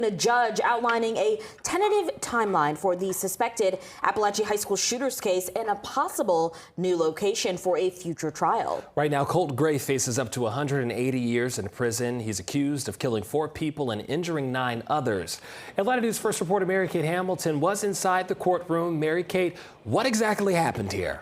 A judge outlining a tentative timeline for the suspected Apalachee High School shooters case and a possible new location for a future trial. Right now, Colt Gray faces up to 180 years in prison. He's accused of killing 4 people and injuring 9 others. Atlanta News First reporter Mary Kate Hamilton was inside the courtroom. Mary Kate, what exactly happened here?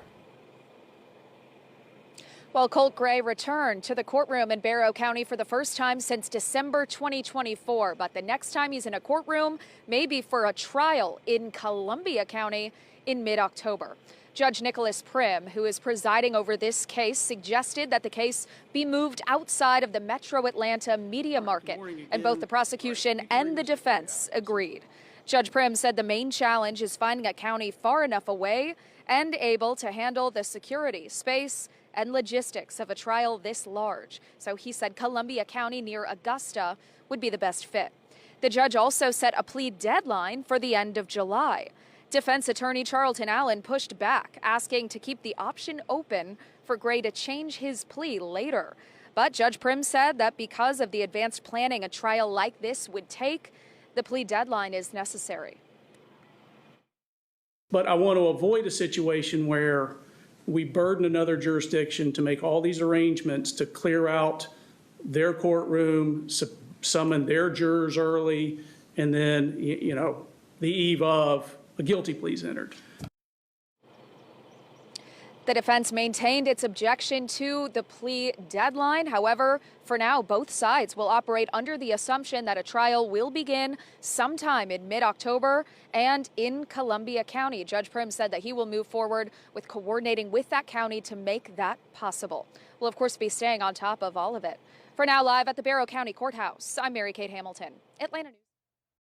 Well, Colt Gray returned to the courtroom in Barrow County for the first time since December 2024. But the next time he's in a courtroom may be for a trial in Columbia County in mid-October. Judge Nicholas Prim, who is presiding over this case, suggested that the case be moved outside of the metro Atlanta media market, and both the prosecution and the defense agreed. Judge Prim said the main challenge is finding a county far enough away and able to handle the security, space, and logistics of a trial this large. So he said Columbia County near Augusta would be the best fit. The judge also set a plea deadline for the end of July. Defense attorney Charlton Allen pushed back, asking to keep the option open for Gray to change his plea later. But Judge Prim said that because of the advanced planning a trial like this would take, the plea deadline is necessary. But I want to avoid a situation where we burden another jurisdiction to make all these arrangements to clear out their courtroom, summon their jurors early, and then, the eve of a guilty plea is entered. The defense maintained its objection to the plea deadline. However, for now, both sides will operate under the assumption that a trial will begin sometime in mid-October and in Columbia County. Judge Prim said that he will move forward with coordinating with that county to make that possible. We'll, of course, be staying on top of all of it. For now, live at the Barrow County Courthouse, I'm Mary Kate Hamilton, Atlanta News.